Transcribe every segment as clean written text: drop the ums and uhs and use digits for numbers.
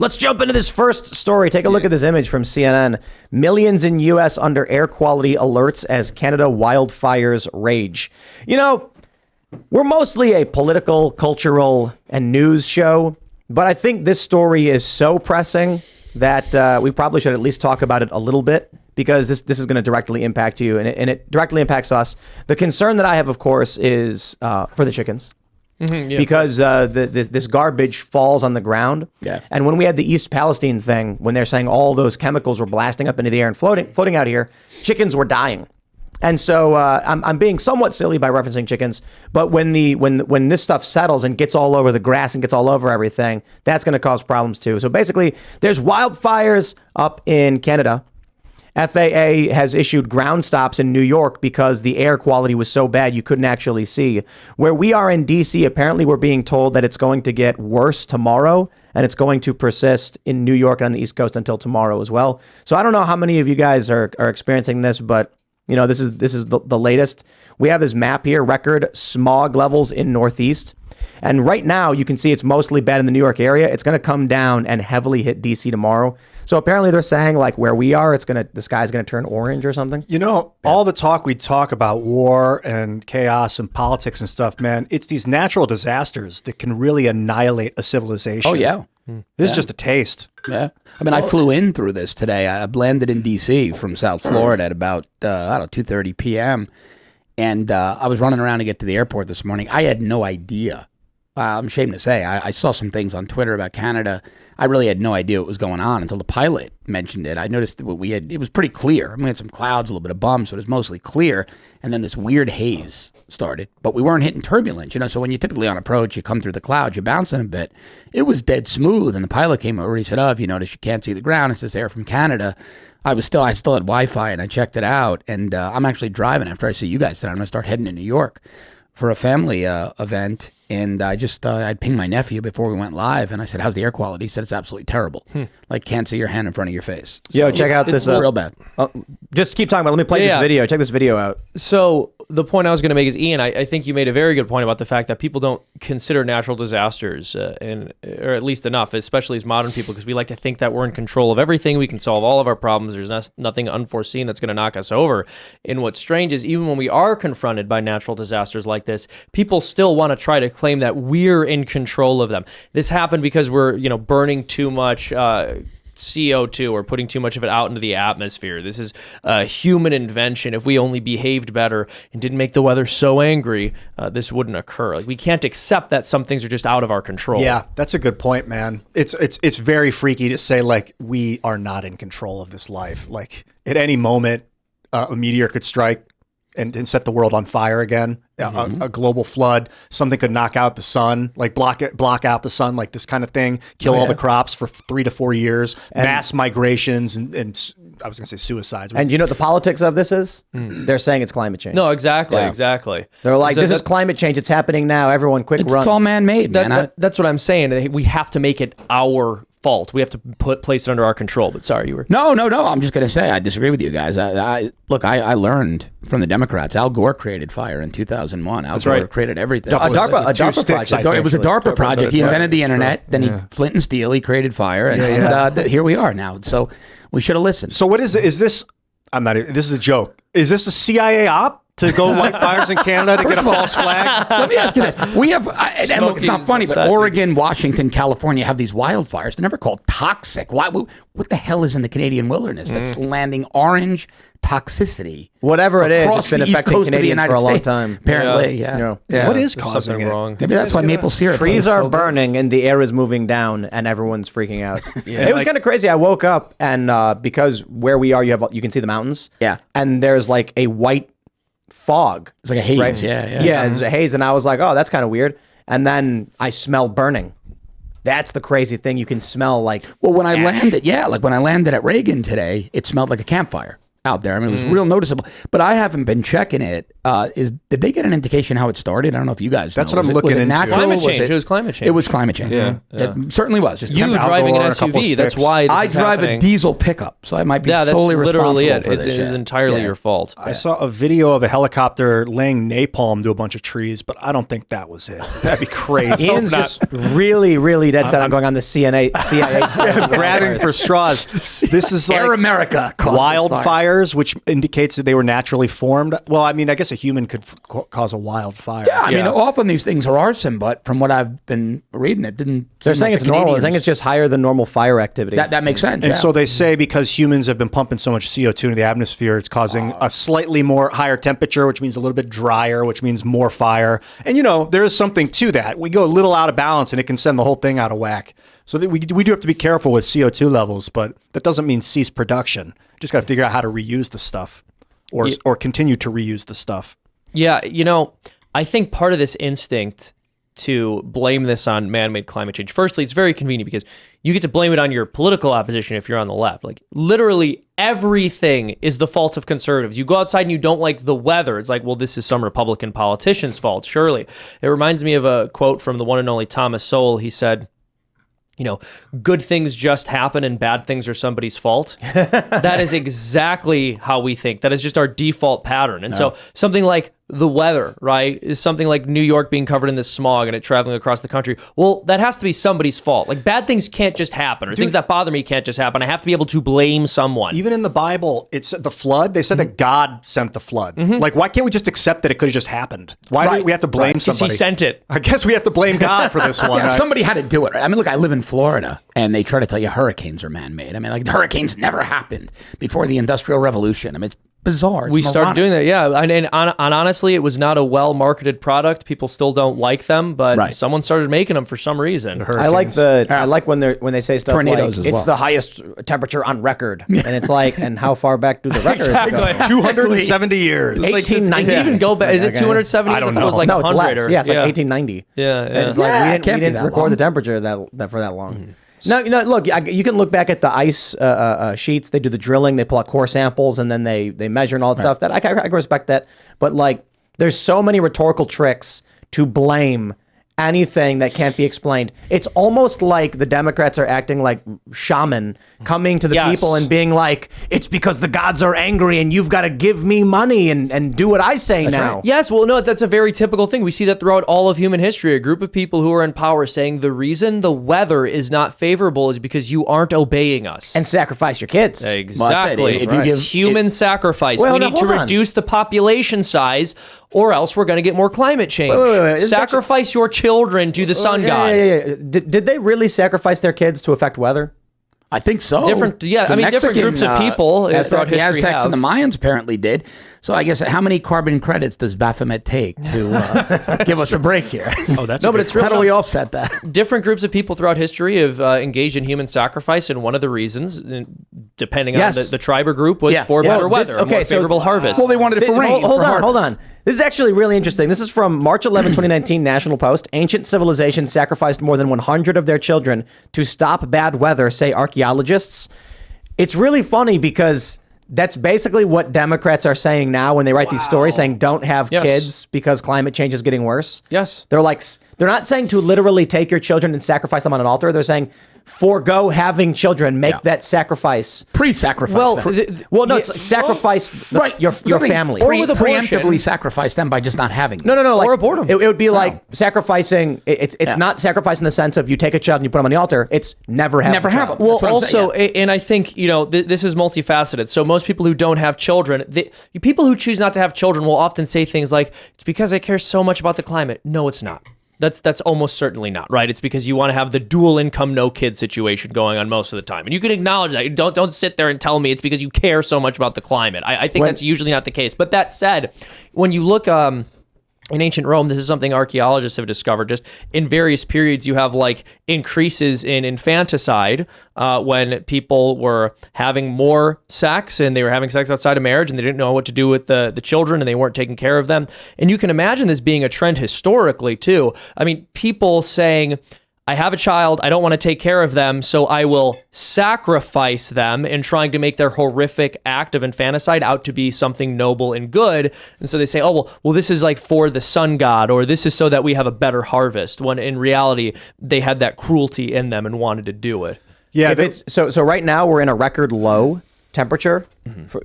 Let's jump into this first story. Take a look at this image from CNN. Millions in U.S. under air quality alerts as Canada wildfires rage. You know, we're mostly a political, cultural, and news show, but I think this story is so pressing that we probably should at least talk about it a little bit, because this is going to directly impact you, and it directly impacts us. The concern that I have, of course, is for the chickens. Because this garbage falls on the ground. Yeah. And when we had the East Palestine thing, when they're saying all those chemicals were blasting up into the air and floating out here, chickens were dying. And so I'm being somewhat silly by referencing chickens, but when this stuff settles and gets all over the grass and gets all over everything, that's going to cause problems too. So basically, there's wildfires up in Canada. FAA has issued ground stops in New York because the air quality was so bad you couldn't actually see. Where we are in DC, apparently we're being told that it's going to get worse tomorrow, and it's going to persist in New York and on the East Coast until tomorrow as well. So I don't know how many of you guys are experiencing this, but you know, this is the latest. We have this map here, record smog levels in Northeast. And right now you can see it's mostly bad in the New York area. It's going to come down and heavily hit DC tomorrow. So apparently they're saying like where we are, the sky's going to turn orange or something. You know, all the talk we talk about war and chaos and politics and stuff, man, it's these natural disasters that can really annihilate a civilization. Oh, yeah. This is just a taste. Yeah. I mean, I flew in through this today. I landed in D.C. from South Florida at about, 2:30 p.m. And I was running around to get to the airport this morning. I had no idea. I'm ashamed to say, I saw some things on Twitter about Canada. I really had no idea what was going on until the pilot mentioned it. I noticed that it was pretty clear. I mean, we had some clouds, a little bit of bumps, but it was mostly clear. And then this weird haze started, but we weren't hitting turbulence, you know, so when you typically on approach, you come through the clouds, you're bouncing a bit. It was dead smooth, and the pilot came over, he said, oh, if you notice, you can't see the ground, it's this air from Canada. I still had Wi-Fi, and I checked it out, and I'm actually driving after I see you guys today. I'm going to start heading to New York for a family event, and I'd pinged my nephew before we went live, and I said, how's the air quality? He said, it's absolutely terrible. Like, can't see your hand in front of your face. So, yo, check out this. Real bad. Just keep talking about it. Let me play this video. Check this video out. So the point I was going to make is, Ian, I think you made a very good point about the fact that people don't consider natural disasters, or at least enough, especially as modern people, because we like to think that we're in control of everything. We can solve all of our problems. There's nothing unforeseen that's going to knock us over. And what's strange is even when we are confronted by natural disasters like this, people still want to try to claim that we're in control of them. This happened because we're, burning too much CO2 or putting too much of it out into the atmosphere. This is a human invention. If we only behaved better and didn't make the weather so angry, this wouldn't occur. Like, we can't accept that some things are just out of our control. Yeah, that's a good point, man. It's very freaky to say like we are not in control of this life. Like at any moment, a meteor could strike and set the world on fire again. A global flood, something could knock out the sun, like block out the sun, like this kind of thing, kill all the crops for 3 to 4 years, mass migrations, and I was going to say suicides. And you know what the politics of this is? They're saying it's climate change. No, exactly. They're like, this is climate change. It's happening now. Everyone, quick run. It's all man-made, man. That's what I'm saying. We have to make it our fault. We have to place it under our control. But sorry, you were... No. I'm just going to say I disagree with you guys. I learned from the Democrats. Al Gore created fire in 2001. Al Gore created everything. A DARPA project. It was a DARPA project. He invented the internet. Then Flint and Steel. He created fire, and here we are now. So we should have listened. So what is this? I'm not. This is a joke. Is this a CIA op to go light fires in Canada to get a false flag? Let me ask you this. We have, and look, it's not funny, but Oregon, Washington, California have these wildfires. They're never called toxic. Why? What the hell is in the Canadian wilderness that's landing orange toxicity? Whatever it is, it's been affecting Canadians for a long time. Apparently, yeah. What is causing it? Wrong. Maybe that's why maple syrup. Trees are burning and the air is moving down and everyone's freaking out. It was kind of crazy. I woke up and because where we are, you can see the mountains. Yeah. And there's like a white fog. It's like a haze. Right? Yeah, it's a haze. And I was like, oh, that's kind of weird. And then I smelled burning. That's the crazy thing. You can smell like when I ash. landed, when I landed at Reagan today, it smelled like a campfire. out there. I mean, it was real noticeable. But I haven't been checking it. Did they get an indication how it started? I don't know if you guys know. That's what I'm Was looking into. natural? Climate change. It was climate change. It was climate change. Yeah. It certainly was. Just You temp- driving an Outdoor, a couple SUV. That's sticks. why this I is drive happening. a diesel pickup, so I might be Yeah, that's solely literally responsible it. for It this. is entirely your fault. I saw a video of a helicopter laying napalm to a bunch of trees, but I don't think that was it. That'd be crazy. Ian's just really, really dead set on going on the CIA grabbing for straws. This is like Air America caused this fire. wildfires, which indicates that they were naturally formed. Well, I mean, I guess a human could cause a wildfire. Yeah, I mean, often these things are arson, but from what I've been reading, it didn't. They're seem saying like it's the normal. They're Canadians- saying it's just higher than normal fire activity. that makes sense. And yeah. so they say because humans have been pumping so much CO2 into the atmosphere, it's causing a slightly more higher temperature, which means a little bit drier, which means more fire. And, there is something to that. We go a little out of balance and it can send the whole thing out of whack. So that we do have to be careful with CO2 levels, but that doesn't mean cease production. Just got to figure out how to reuse the stuff or continue to reuse the stuff. Yeah, I think part of this instinct to blame this on man-made climate change. Firstly, it's very convenient because you get to blame it on your political opposition if you're on the left. Like literally everything is the fault of conservatives. You go outside and you don't like the weather. It's like, well, this is some Republican politician's fault, surely. It reminds me of a quote from the one and only Thomas Sowell. He said, good things just happen and bad things are somebody's fault. That is exactly how we think. That is just our default pattern. And so something like the weather, right, is something like New York being covered in this smog and it traveling across the country. Well, that has to be somebody's fault. Like bad things can't just happen, or things that bother me can't just happen. I have to be able to blame someone. Even in the Bible, it's the flood. They said that God sent the flood. Like, why can't we just accept that it could have just happened? Why do we have to blame Because somebody? he sent it. I guess we have to blame God for this one. Yeah, right? somebody had to do it. Right? I mean, look, I live in Florida, and they try to tell you hurricanes are man-made. I mean, like hurricanes never happened before the Industrial Revolution. I mean, it's bizarre. It's We started moronic. doing that, yeah. And honestly, it was not a well-marketed product. People still don't like them, but Right. someone started making them for some reason. I like when they say stuff Tornadoes like as it's well. the highest temperature on record, and it's like, and how far back do the records Exactly. go? 270 years. It's like, 1890. does it even go back? Is it 270? I don't It was know. like No, it's 100 less. or, Yeah, it's like 1890. Yeah, And yeah. it's like Yeah, we it can't be didn't that record long. the temperature that for that long. No, look, you can look back at the ice sheets. They do the drilling, they pull out core samples, and then they measure and all that stuff. That I can respect that, but like, there's so many rhetorical tricks to blame anything that can't be explained. It's almost like the Democrats are acting like shaman, coming to the Yes. people and being like, it's because the gods are angry and you've got to give me money and do what I say now. right. Yes, well, no, that's a very typical thing. We see that throughout all of human history. A group of people who are in power saying the reason the weather is not favorable is because you aren't obeying us. And sacrifice your kids. Exactly. If you give- human sacrifice. Well, we now, need to hold on. reduce the population size, or else we're going to get more climate change. Wait. Is that- Sacrifice your children to the sun god. Yeah. Did they really sacrifice their kids to affect weather? I think so. Different groups of people throughout the history Aztecs and the have. Mayans apparently did. So I guess how many carbon credits does Baphomet take to give us a break here? Oh, that's No, but it's real. How do we offset that? Different groups of people throughout history have engaged in human sacrifice, and one of the reasons, depending Yes. on the tribe or group, was Yeah. for Yeah. better Well, this- weather, a okay, more so- favorable harvest. Well, they wanted it for rain. Hold for on. harvest. This is actually really interesting. This is from March 11, 2019, National Post. Ancient civilizations sacrificed more than 100 of their children to stop bad weather, say archaeologists. It's really funny because that's basically what Democrats are saying now when they write these stories saying don't have Yes. kids because climate change is getting worse. Yes. They're like, they're not saying to literally take your children and sacrifice them on an altar. They're saying forego having children, make that sacrifice. Pre-sacrifice well, them. Well, no, it's like sacrifice your Something family. Or with abortion. preemptively sacrifice them by just not having them. No. Like, Or abort 'em. It would be like sacrificing. It's not sacrifice in the sense of you take a child and you put them on the altar. It's never have. Never a have child. them. Well, That's what I'm also, saying, and I think, this is multifaceted. So most people who don't have children, people who choose not to have children will often say things like, it's because I care so much about the climate. No, it's not. That's almost certainly not, right? It's because you want to have the dual income, no kid situation going on most of the time. And you can acknowledge that. Don't sit there and tell me it's because you care so much about the climate. I think that's usually not the case. But that said, when you look in ancient Rome, this is something archaeologists have discovered. Just in various periods, you have like increases in infanticide when people were having more sex and they were having sex outside of marriage and they didn't know what to do with the children and they weren't taking care of them. And you can imagine this being a trend historically too. I mean, people saying, I have a child, I don't want to take care of them, so I will sacrifice them in trying to make their horrific act of infanticide out to be something noble and good. And so they say, oh, well, this is like for the sun god, or this is so that we have a better harvest, when in reality, they had that cruelty in them and wanted to do it. Yeah, So right now we're in a record low temperature.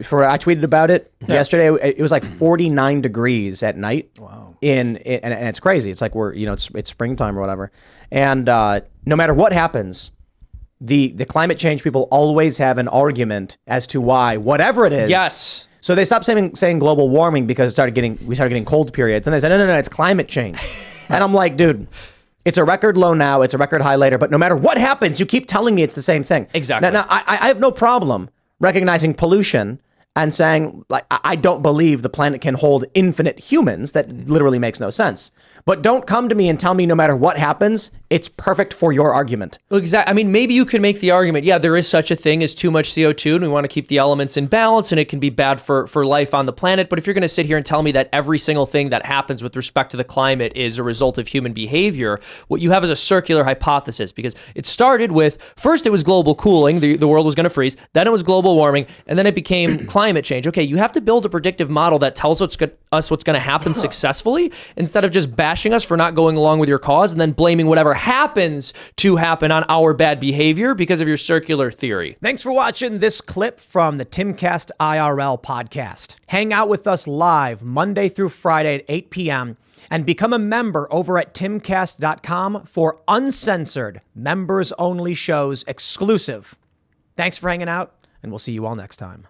For I tweeted about it yesterday. It was like 49 degrees at night. Wow. And it's crazy. It's like it's springtime or whatever. And no matter what happens, the climate change people always have an argument as to why, whatever it is. Yes. So they stopped saying global warming because we started getting cold periods, and they said no, it's climate change. And I'm like, dude, it's a record low now, it's a record high later, but no matter what happens, you keep telling me it's the same thing. Exactly. Now I have no problem recognizing pollution and saying, like, I don't believe the planet can hold infinite humans. That literally makes no sense. But don't come to me and tell me no matter what happens, it's perfect for your argument. Exactly. I mean, maybe you can make the argument, yeah, there is such a thing as too much CO2 and we want to keep the elements in balance and it can be bad for life on the planet. But if you're going to sit here and tell me that every single thing that happens with respect to the climate is a result of human behavior, what you have is a circular hypothesis, because it started with, first it was global cooling, the world was going to freeze, then it was global warming, and then it became climate change. Okay, you have to build a predictive model that tells us what's going to happen successfully, instead of just bashing us for not going along with your cause and then blaming whatever happens to happen on our bad behavior because of your circular theory. Thanks for watching this clip from the Timcast IRL podcast. Hang out with us live Monday through Friday at 8 p.m. and become a member over at timcast.com for uncensored, members-only shows exclusive. Thanks for hanging out, and we'll see you all next time.